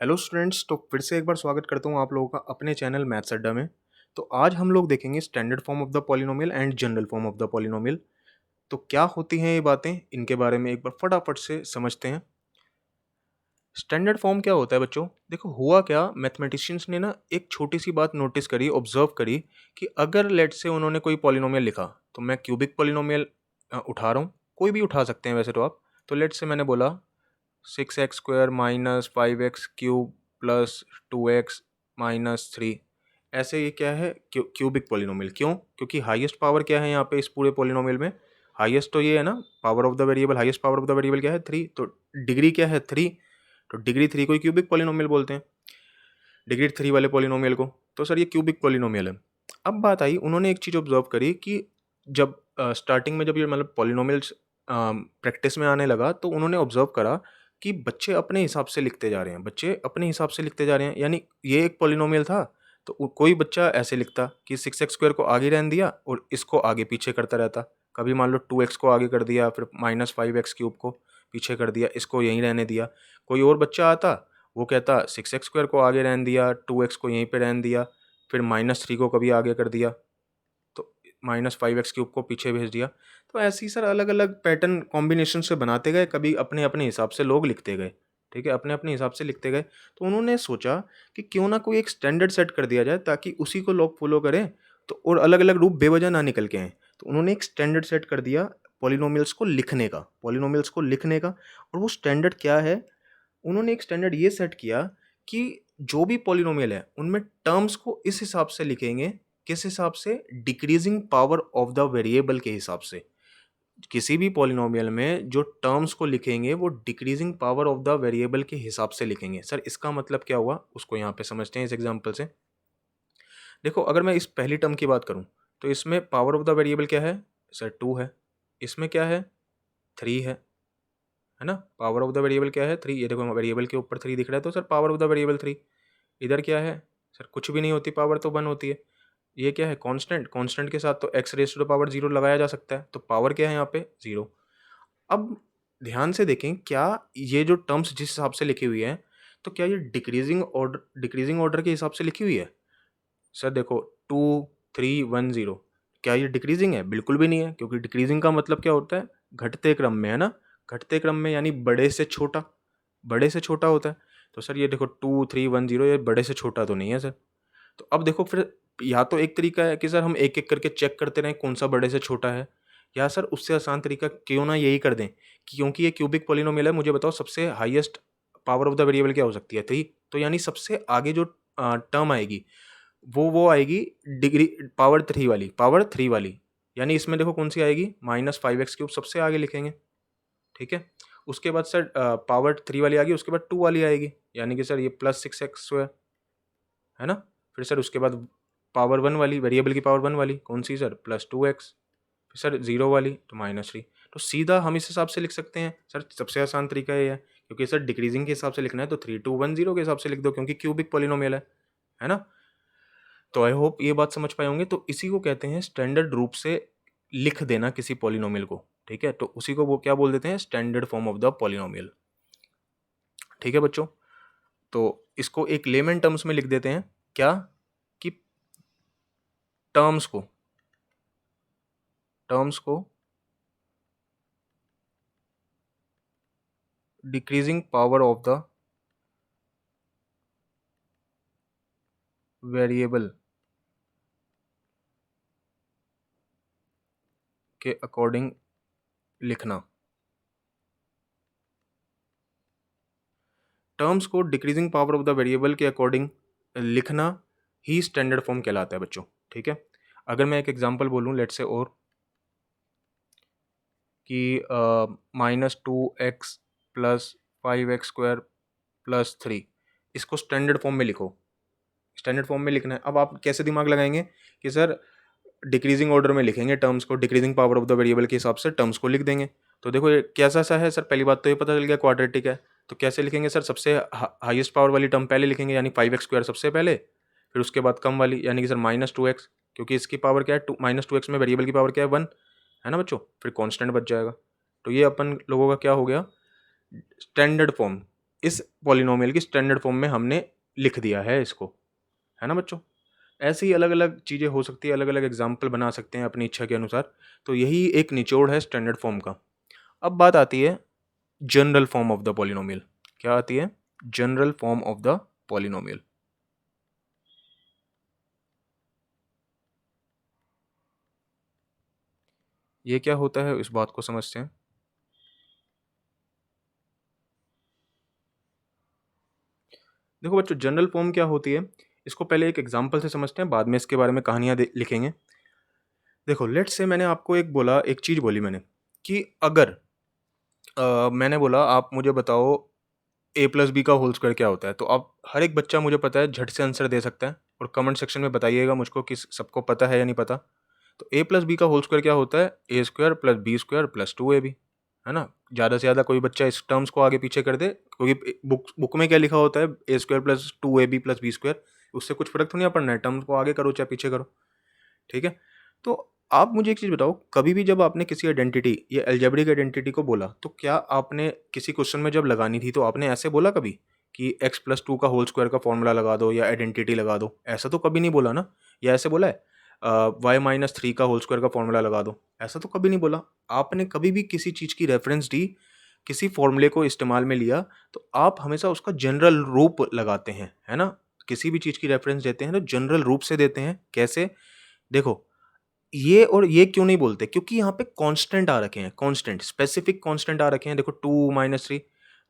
Hello students, तो फिर से एक बार स्वागत करता हूँ आप लोगों का अपने चैनल मैथ्स अड्डा में। तो आज हम लोग देखेंगे standard form of the polynomial and general form of the polynomial. तो क्या होती हैं ये बातें, इनके बारे में एक बार फटाफट से समझते हैं। स्टैंडर्ड फॉर्म क्या होता है बच्चों? देखो, हुआ क्या, मैथमेटिशियंस ने ना एक छोटी सी बात नोटिस करी, ऑब्जर्व करी कि अगर लेट से उन्होंने कोई पॉलिनोमियल लिखा, तो मैं क्यूबिक पॉलिनोमियल उठा रहा हूँ, कोई भी उठा सकते हैं वैसे तो आप। तो लेट से मैंने बोला 6x² minus 5x³ plus 2x minus 3। ऐसे ये क्या है, क्यूबिक पॉलिनोमियल। क्यों? क्योंकि हाईएस्ट पावर क्या है यहाँ पे इस पूरे पॉलिनोमियल में? हाईएस्ट तो ये है ना, power of the variable, highest power of the variable क्या है? 3। तो डिग्री क्या है? 3। तो डिग्री 3 को ही क्यूबिक पॉलिनोमियल बोलते हैं, डिग्री 3 वाले पॉलिनोमियल को। तो सर ये क्यूबिक पॉलिनोमियल है। अब बात आई, उन्होंने एक चीज़ ऑब्जर्व करी कि जब स्टार्टिंग में जब ये मतलब पॉलिनोमियल्स प्रैक्टिस में आने लगा, तो उन्होंने ऑब्जर्व करा कि बच्चे अपने हिसाब से लिखते जा रहे हैं, बच्चे अपने हिसाब से लिखते जा रहे हैं। यानी ये एक पॉलिनोमियल था, तो कोई बच्चा ऐसे लिखता कि 6x² को आगे रहने दिया और इसको आगे पीछे करता रहता। कभी मान लो 2x को आगे कर दिया, फिर -5x³ को पीछे कर दिया, इसको यहीं रहने दिया। कोई और बच्चा आता, वो कहता 6x² को आगे रहने दिया, 2x को यहीं पे रहने दिया, फिर -3 को कभी आगे कर दिया, तो -5x³ को पीछे भेज दिया। तो ऐसे ही सर अलग अलग पैटर्न कॉम्बिनेशन से बनाते गए, कभी अपने अपने हिसाब से लोग लिखते गए। ठीक है, अपने अपने हिसाब से लिखते गए। तो उन्होंने सोचा कि क्यों ना कोई एक स्टैंडर्ड सेट कर दिया जाए, ताकि उसी को लोग फॉलो करें, तो और अलग अलग रूप बेवजह ना निकल के आए। तो उन्होंने एक स्टैंडर्ड सेट कर दिया पॉलिनोमियल्स को लिखने का, पॉलिनोमियल्स को लिखने का। और वो स्टैंडर्ड क्या है? उन्होंने एक स्टैंडर्ड ये सेट किया कि जो भी पॉलिनोमियल है उनमें टर्म्स को इस हिसाब से लिखेंगे, किस हिसाब से? Decreasing power of the variable के हिसाब से। किसी भी पॉलिनोमियल में जो टर्म्स को लिखेंगे वो decreasing power of the variable के हिसाब से लिखेंगे। सर इसका मतलब क्या हुआ, उसको यहाँ पे समझते हैं इस एग्जांपल से। देखो, अगर मैं इस पहली टर्म की बात करूँ, तो इसमें पावर ऑफ द वेरिएबल क्या है? सर 2 है। इसमें क्या है? 3 है ना? पावर ऑफ द वेरिएबल क्या है? 3। ये देखो, वेरिएबल के ऊपर 3 दिख रहा है, तो sir power of the variable 3। इधर क्या है? सर कुछ भी नहीं होती, पावर तो 1 होती है। ये क्या है? कांस्टेंट। कांस्टेंट के साथ तो x raise to the power 0 लगाया जा सकता है, तो पावर क्या है यहाँ पे? 0। अब ध्यान से देखें, क्या ये जो टर्म्स जिस हिसाब से लिखी हुई है, तो क्या ये डिक्रीजिंग ऑर्डर के हिसाब से लिखी हुई है? सर देखो, 2 3 1 0, क्या ये डिक्रीजिंग है? बिल्कुल भी नहीं है, क्योंकि डिक्रीजिंग का मतलब क्या होता है? घटते क्रम में, है ना? घटते क्रम में यानी बड़े से छोटा, बड़े से छोटा होता है। तो सर ये देखो 2 3 1 0, ये बड़े से छोटा तो नहीं है सर। तो अब देखो, फिर या तो एक तरीका है कि सर हम एक-एक करके चेक करते रहें कौन सा बड़े से छोटा है, या सर उससे आसान तरीका क्यों ना यही कर दें कि क्योंकि ये क्यूबिक पॉलिनोमियल है, मुझे बताओ सबसे highest power of the variable क्या हो सकती है? 3। तो यानी सबसे आगे जो टर्म आएगी, वो आएगी डिग्री पावर 3 वाली। यानी इसमें देखो कौन सी आएगी? -5x³ सबसे आगे लिखेंगे। ठीक है? उसके बाद सर पावर 3 वाली आ गई, उसके बाद 2 वाली आएगी, यानी कि सर ये +6x², है ना? फिर सर उसके बाद पावर 1 वाली, वेरिएबल की पावर 1 वाली कौन सी सर? +2x। फिर सर 0 वाली तो -3। तो सीधा हम इस हिसाब से लिख सकते हैं। सर सबसे आसान तरीका ये है, क्योंकि सर डिक्रीजिंग के हिसाब से लिखना है तो 3 2 1 0 के हिसाब से लिख दो, क्योंकि क्यूबिक पॉलिनोमियल है ना? तो आई होप ये बात समझ पाए होंगे। तो इसी को कहते हैं स्टैंडर्ड रूप से लिख देना किसी पॉलिनोमियल को। ठीक है, तो उसी को वो क्या बोल देते हैं? Standard form of the polynomial. ठीक है बच्चों, तो इसको एक लेमन टर्म्स में लिख देते हैं, क्या? कि टर्म्स को decreasing power of the variable के अकॉर्डिंग लिखना। टर्म्स को decreasing power of the variable के अकॉर्डिंग लिखना ही स्टैंडर्ड फॉर्म कहलाता है बच्चों। ठीक है, अगर मैं एक एग्जांपल बोलूं लेट से, और कि -2x प्लस 5x² प्लस 3, इसको स्टैंडर्ड फॉर्म में लिखो। स्टैंडर्ड फॉर्म में लिखना है। अब आप कैसे दिमाग लगाएंगे कि सर डिक्रीजिंग ऑर्डर में लिखेंगे टर्म्स को, decreasing power of the variable के हिसाब से टर्म्स को लिख देंगे। तो देखो ये कैसा सा है सर, पहली बात तो ये पता चल गया क्वाड्रेटिक है। तो कैसे लिखेंगे सर? सबसे हाईएस्ट पावर वाली टर्म पहले लिखेंगे, यानी 5x² सबसे पहले, फिर उसके बाद कम वाली, यानी कि सर -2x, क्योंकि इसकी पावर क्या है? -2x में वेरिएबल की पावर क्या है? 1, है ना बच्चों? फिर कांस्टेंट बच जाएगा। तो ये अपन लोगों का क्या हो गया? Standard form. इस पॉलिनोमियल की स्टैंडर्ड फॉर्म में हमने लिख दिया है इसको, है ना बच्चों। ऐसे ही अलग अलग चीज़ें हो सकती है, अलग अलग एग्जाम्पल बना सकते हैं अपनी इच्छा के अनुसार। तो यही एक निचोड़ है स्टैंडर्ड फॉर्म का। अब बात आती है general form of the polynomial. क्या आती है? General form of the polynomial. ये क्या होता है, इस बात को समझते हैं। देखो बच्चों, जनरल फॉर्म क्या होती है, इसको पहले एक एग्जांपल से समझते हैं, बाद में इसके बारे में कहानियां लिखेंगे। देखो लेट्स से मैंने आपको एक बोला, एक चीज बोली मैंने कि अगर मैंने बोला आप मुझे बताओ ए प्लस बी का होल स्क्वायर क्या होता है, तो आप हर एक बच्चा मुझे पता है झट से आंसर दे सकता है, और कमेंट सेक्शन में बताइएगा मुझको कि सबको पता है या नहीं पता। तो ए प्लस बी का होल स्क्वायर क्या होता है? A square plus b square plus 2ab, है ना। ज़्यादा से ज़्यादा कोई बच्चा इस टर्म्स को आगे पीछे कर दे, क्योंकि बुक में क्या लिखा होता है? A square plus 2ab plus b square. उससे कुछ फर्क तो नहीं पड़ना है, टर्म्स को आगे करो चाहे पीछे करो, ठीक है। तो आप मुझे एक चीज़ बताओ, कभी भी जब आपने किसी आइडेंटिटी या अलजेब्रिक आइडेंटिटी को बोला, तो क्या आपने किसी क्वेश्चन में जब लगानी थी तो आपने ऐसे बोला कभी कि x प्लस 2 का होल स्क्वायर का फॉर्मूला लगा दो या आइडेंटिटी लगा दो? ऐसा तो कभी नहीं बोला ना। या ऐसे बोला है y माइनस 3 का होल स्क्वायर का फॉर्मूला लगा दो? ऐसा तो कभी नहीं बोला। आपने कभी भी किसी चीज़ की रेफरेंस दी, किसी फॉर्मूले को इस्तेमाल में लिया, तो आप हमेशा उसका जनरल रूप लगाते हैं, है ना। किसी भी चीज़ की रेफरेंस देते हैं तो जनरल रूप से देते हैं। कैसे? देखो, ये और ये क्यों नहीं बोलते? क्योंकि यहाँ पे कांस्टेंट आ रखे हैं, कांस्टेंट, स्पेसिफिक कांस्टेंट आ रखे हैं। देखो 2 माइनस 3,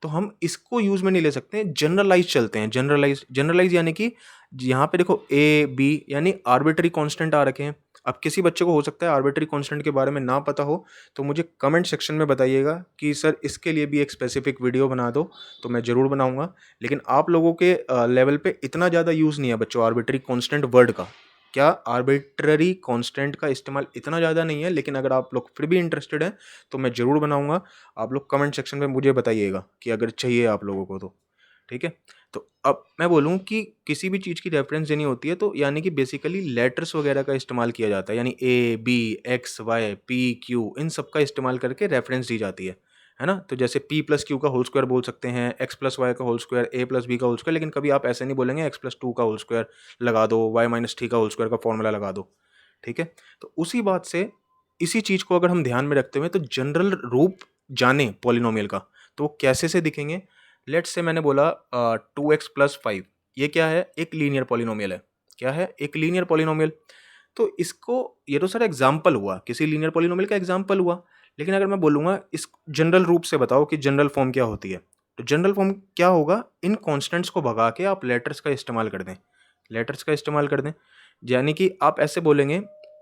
तो हम इसको यूज में नहीं ले सकते, जनरलाइज चलते हैं। जनरलाइज, जनरलाइज यानी कि यहाँ पे देखो ए बी यानी आर्बिट्री कांस्टेंट आ रखे हैं। अब किसी बच्चे को हो सकता है आर्बिट्री कांस्टेंट के बारे में ना पता हो, तो मुझे कमेंट सेक्शन में बताइएगा कि सर इसके लिए भी एक स्पेसिफिक वीडियो बना दो, तो मैं ज़रूर बनाऊंगा। लेकिन आप लोगों के लेवल पे इतना ज़्यादा यूज़ नहीं है बच्चों आर्बिट्री कांस्टेंट वर्ड का। क्या आर्बिट्ररी कांस्टेंट का इस्तेमाल इतना ज़्यादा नहीं है, लेकिन अगर आप लोग फिर भी इंटरेस्टेड हैं तो मैं ज़रूर बनाऊंगा। आप लोग कमेंट सेक्शन में मुझे बताइएगा कि अगर चाहिए आप लोगों को तो, ठीक है। तो अब मैं बोलूँ कि किसी भी चीज़ की रेफरेंस देनी होती है तो यानी कि बेसिकली लेटर्स वगैरह का इस्तेमाल किया जाता है, यानी a b x y p q इन सब का इस्तेमाल करके रेफरेंस दी जाती है ना। तो जैसे p प्लस क्यू का होल स्क्वायर बोल सकते हैं, x प्लस वाई का whole square, a plus B का होल स्क्वायर, लेकिन कभी आप ऐसे नहीं बोलेंगे x प्लस 2 का होल स्क्वायर लगा दो, y माइनस 3 का होल स्क्वायर का फॉर्मूला लगा दो, ठीक है। तो उसी बात से इसी चीज़ को अगर हम ध्यान में रखते हुए तो जनरल रूप जाने पॉलिनोमियल का, तो वो कैसे से दिखेंगे। लेट्स से मैंने बोला 2x प्लस 5, ये क्या है? एक लीनियर पॉलिनोमियल है। क्या है? एक लीनियर पॉलिनोमियल। तो इसको, ये तो सर एग्जाम्पल हुआ, किसी लीनियर पॉलिनोमियल का एग्जाम्पल हुआ। लेकिन अगर मैं बोलूँगा इस जनरल रूप से बताओ कि जनरल फॉर्म क्या होती है, तो जनरल फॉर्म क्या होगा? इन कॉन्स्टेंट्स को भगा के आप लेटर्स का इस्तेमाल कर दें, लेटर्स का इस्तेमाल कर दें। यानी कि आप ऐसे बोलेंगे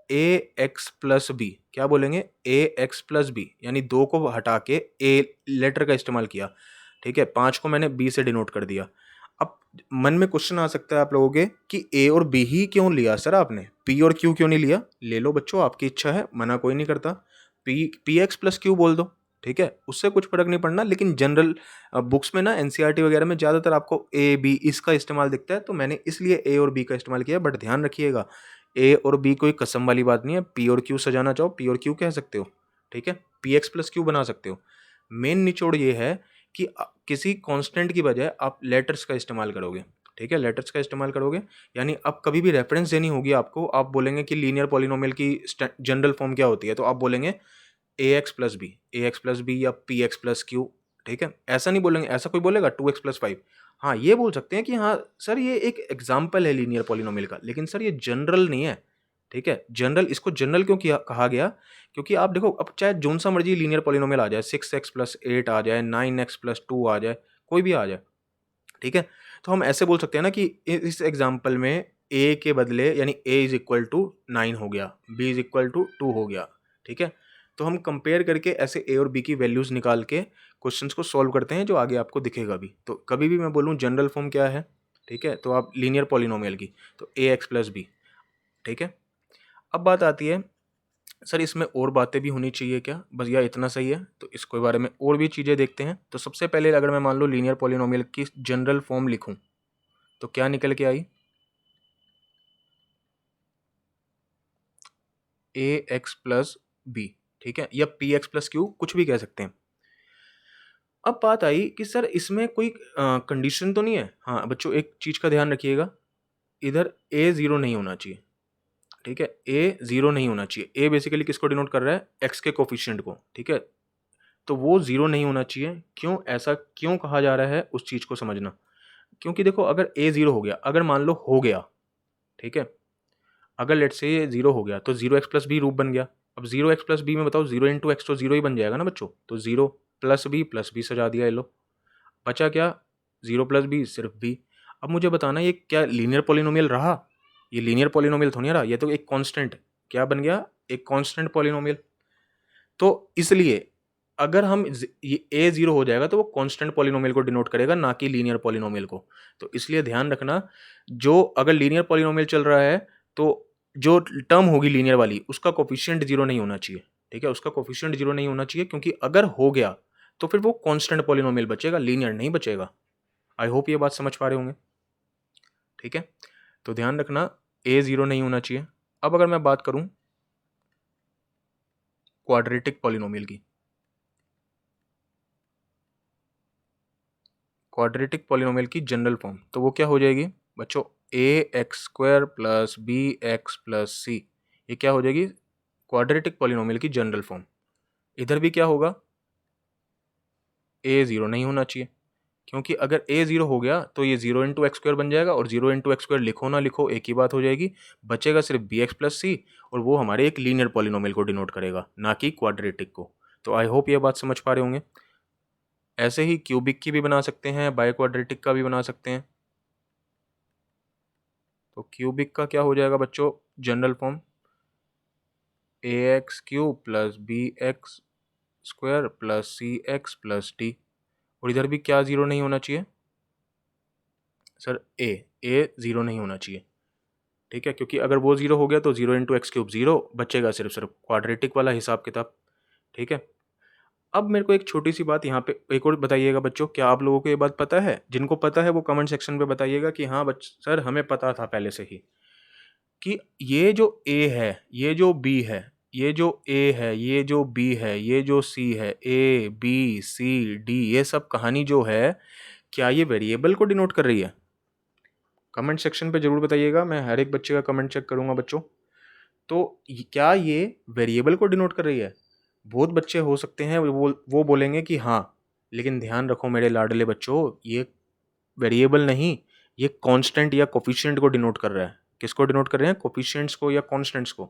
ए एक्स प्लस बी, क्या बोलेंगे? ए एक्स प्लस बी, यानी 2 को हटा के ए लेटर का इस्तेमाल किया, ठीक है। 5 को मैंने बी से डिनोट कर दिया। अब मन में क्वेश्चन आ सकता है आप लोगों के कि ए और बी ही क्यों लिया सर आपने, पी और क्यू क्यों नहीं लिया? ले लो बच्चों, आपकी इच्छा है, मना कोई नहीं करता। पी एक्स प्लस क्यू बोल दो, ठीक है, उससे कुछ फर्क नहीं पड़ना। लेकिन जनरल बुक्स में ना एनसीईआरटी वगैरह में ज़्यादातर आपको ए बी इसका इस्तेमाल दिखता है, तो मैंने इसलिए ए और बी का इस्तेमाल किया। बट ध्यान रखिएगा, ए और बी कोई कसम वाली बात नहीं है। पी और क्यू सजाना चाहो पी और क्यू कह सकते हो, ठीक है, पी एक्स प्लस क्यू बना सकते हो। मेन निचोड़ ये है कि किसी कांस्टेंट की बजाय आप लेटर्स का इस्तेमाल करोगे, ठीक है, लेटर्स का इस्तेमाल करोगे। यानी अब कभी भी रेफरेंस देनी होगी आपको, आप बोलेंगे कि लीनियर पॉलिनोमियल की जनरल फॉर्म क्या होती है, तो आप बोलेंगे ए एक्स प्लस बी, ए एक्स प्लस बी या पी एक्स प्लस क्यू, ठीक है। ऐसा नहीं बोलेंगे, ऐसा कोई बोलेगा 2x+5? हाँ, ये बोल सकते हैं कि हाँ सर ये एक एग्जाम्पल है लीनियर पॉलिनोमियल का, लेकिन सर ये जनरल नहीं है, ठीक है। जनरल, इसको जनरल क्यों किया कहा गया? क्योंकि आप देखो, अब चाहे जोन सा मर्जी लीनियर पॉलिनोमियल आ जाए, 6x+8 आ जाए, 9x+2 आ जाए, कोई भी आ जाए, ठीक है। तो हम ऐसे बोल सकते हैं ना कि इस एग्जाम्पल में ए के बदले, यानी ए इज इक्वल टू 9 हो गया, बी इज इक्वल टू 2 हो गया, ठीक है। तो हम कंपेयर करके ऐसे ए और बी की वैल्यूज निकाल के क्वेश्चंस को सॉल्व करते हैं, जो आगे आपको दिखेगा भी। तो कभी भी मैं बोलूँ जनरल फॉर्म क्या है, ठीक है, तो आप लीनियर पॉलिनोमियल की, तो ए एक्स प्लस बी, ठीक है। अब बात आती है सर इसमें और बातें भी होनी चाहिए क्या, बस या इतना सही है? तो इसके बारे में और भी चीज़ें देखते हैं। तो सबसे पहले अगर मैं मान लो लीनियर पॉलिनोमियल की जनरल फॉर्म लिखूं, तो क्या निकल के आई? ए एक्स प्लस बी, ठीक है, या पी एक्स प्लस क्यू, कुछ भी कह सकते हैं। अब बात आई कि सर इसमें कोई कंडीशन तो नहीं है? हाँ, बच्चों एक चीज़ का ध्यान रखिएगा, इधर ए 0 नहीं होना चाहिए, ठीक है? ए 0 नहीं होना चाहिए। ए बेसिकली किसको डिनोट कर रहा है? एक्स के कोएफ़िशिएंट को, ठीक है? तो वो 0 नहीं होना चाहिए। क्यों? ऐसा क्यों कहा जा रहा है, उस चीज़ को समझना। क्योंकि देखो अगर ए 0 हो गया, अगर मान लो हो गया, ठीक है? अगर लेट्स से ये 0 हो गया तो 0x प्लस बी रूप बन गया। अब 0x प्लस बी में बताओ 0 इंटू एक्स तो 0 ही बन जाएगा ना बच्चों। तो 0 प्लस बी सजा दिया ये लो। बचा क्या? 0 प्लस बी सिर्फ बी। अब मुझे बताना ये क्या लीनियर पॉलिनोमियल रहा? ये लीनियर पॉलिनोमियल थोड़ी रहा, ये तो एक कांस्टेंट क्या बन गया? एक कांस्टेंट पॉलिनोमियल। तो इसलिए अगर हम ये ए 0 हो जाएगा तो वो कांस्टेंट पॉलिनोमियल को डिनोट करेगा, ना कि लीनियर पॉलिनोमियल को। तो इसलिए ध्यान रखना, जो अगर लीनियर पॉलिनोमियल चल रहा है तो जो टर्म होगी लीनियर वाली उसका कोफिशिएंट 0 नहीं होना चाहिए, ठीक है? उसका कोफिशिएंट 0 नहीं होना चाहिए, क्योंकि अगर हो गया तो फिर वो कांस्टेंट पॉलिनोमियल बचेगा, लीनियर नहीं बचेगा। आई होप ये बात समझ पा रहे होंगे, ठीक है? तो ध्यान रखना ए 0 नहीं होना चाहिए। अब अगर मैं बात करूं क्वाड्रेटिक पॉलिनोमियल की, क्वाड्रेटिक पॉलिनोमियल की जनरल फॉर्म, तो वो क्या हो जाएगी बच्चों? A x square plus b x plus c, ये क्या हो जाएगी? क्वाड्रेटिक पॉलिनोमियल की जनरल फॉर्म। इधर भी क्या होगा? ए 0 नहीं होना चाहिए, क्योंकि अगर ए 0 हो गया तो ये 0 इंटू एक्स स्क्वायर बन जाएगा, और 0 इंटू एक्स स्क्वायर लिखो ना लिखो एक ही बात हो जाएगी। बचेगा सिर्फ बी एक्स प्लस सी, और वो हमारे एक लीनियर पॉलिनोमियल को डिनोट करेगा, ना कि क्वाड्रेटिक को। तो आई होप ये बात समझ पा रहे होंगे। ऐसे ही क्यूबिक की भी बना सकते हैं, बाय क्वाड्रेटिक का भी बना सकते हैं। तो क्यूबिक का क्या हो जाएगा बच्चों? General form a x cube plus b x square plus c x plus d. और इधर भी क्या 0 नहीं होना चाहिए सर? ए 0 नहीं होना चाहिए, ठीक है? क्योंकि अगर वो 0 हो गया तो 0 इंटू एक्स क्यूब 0 बचेगा, सिर्फ सिर्फ क्वाड्रेटिक वाला हिसाब किताब, ठीक है? अब मेरे को एक छोटी सी बात यहाँ पे एक और बताइएगा बच्चों, क्या आप लोगों को ये बात पता है? जिनको पता है वो कमेंट सेक्शन पे बताइएगा कि हाँ सर हमें पता था पहले से ही, कि ये जो ए है, ये जो बी है, ये जो ए है, ये जो बी है, ये जो सी है, ए बी सी डी, ये सब कहानी जो है, क्या ये वेरिएबल को डिनोट कर रही है? कमेंट सेक्शन पे जरूर बताइएगा, मैं हर एक बच्चे का कमेंट चेक करूंगा बच्चों। तो क्या ये वेरिएबल को डिनोट कर रही है? बहुत बच्चे हो सकते हैं वो बोलेंगे कि हाँ, लेकिन ध्यान रखो मेरे लाडले बच्चों, ये वेरिएबल नहीं, ये कांस्टेंट या कोफिशिएंट को डिनोट कर रहा है। किसको डिनोट कर रहे हैं? कोफिशिएंट्स को या कांस्टेंट्स को।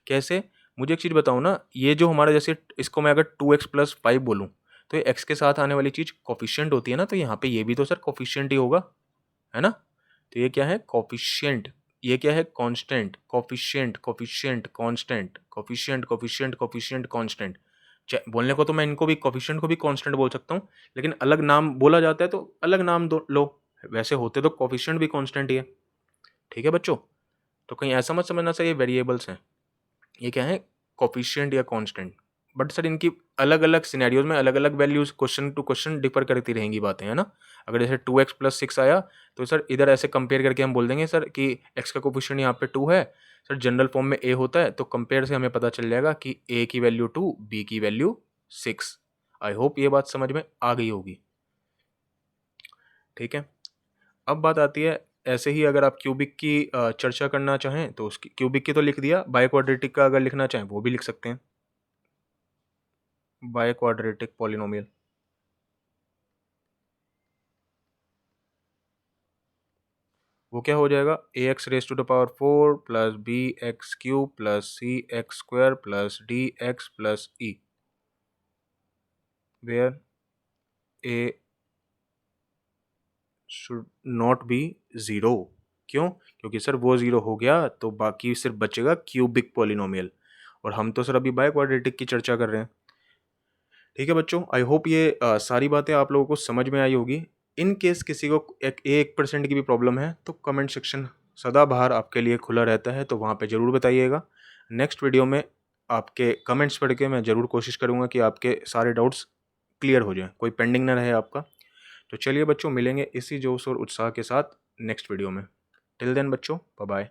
कैसे? मुझे एक चीज़ बताओ ना, ये जो हमारा जैसे इसको मैं अगर 2x प्लस 5 बोलूँ, तो ये x के साथ आने वाली चीज़ कोफिशिएंट होती है ना, तो यहाँ पे ये भी तो सर कोफिशिएंट ही होगा, है ना? तो ये क्या है? कोफिशिएंट। ये क्या है? Constant. Coefficient coefficient constant, coefficient coefficient coefficient constant. बोलने को तो मैं इनको भी कोफिशिएंट को भी कांस्टेंट बोल सकता हूँ, लेकिन अलग नाम बोला जाता है तो अलग नाम दो लो। वैसे होते तो कोफिशिएंट भी कांस्टेंट ही है, ठीक है बच्चों? तो कहीं ऐसा मत समझना सर ये वेरिएबल्स हैं, ये क्या है? कोफिशिएंट या कांस्टेंट। बट सर इनकी अलग अलग सिनेरियोज में अलग अलग values question to question differ करती रहेंगी बातें, है ना? अगर जैसे 2x प्लस 6 आया तो सर इधर ऐसे कंपेयर करके हम बोल देंगे सर कि x का कोफिशिएंट यहाँ पे 2 है, सर जनरल फॉर्म में a होता है, तो कंपेयर से हमें पता चल जाएगा कि a की वैल्यू 2, b की वैल्यू 6। आई होप ये बात समझ में आ गई होगी, ठीक है? अब बात आती है, ऐसे ही अगर आप क्यूबिक की चर्चा करना चाहें तो उसकी क्यूबिक की तो लिख दिया, बाय क्वाड्रेटिक का अगर लिखना चाहें वो भी लिख सकते हैं। बाय क्वाड्रेटिक पॉलिनोमियल, वो क्या हो जाएगा? A x raise to the power 4 plus b x cube plus c x square plus d x plus e, where a should not be 0। क्यों? क्योंकि सर वो 0 हो गया तो बाकी सिर्फ बचेगा क्यूबिक पॉलिनोमियल, और हम तो सर अभी बाय क्वाड्रेटिक की चर्चा कर रहे हैं, ठीक है बच्चों? आई होप ये सारी बातें आप लोगों को समझ में आई होगी। इन केस किसी को 1% की भी प्रॉब्लम है तो कमेंट सेक्शन सदाबहार आपके लिए खुला रहता है, तो वहाँ पे ज़रूर बताइएगा। नेक्स्ट वीडियो में आपके कमेंट्स पढ़ के मैं ज़रूर कोशिश करूँगा कि आपके सारे डाउट्स क्लियर हो जाएँ, कोई पेंडिंग ना रहे आपका। तो चलिए बच्चों, मिलेंगे इसी जोश और उत्साह के साथ नेक्स्ट वीडियो में। टिल देन बच्चों, बाय बाय।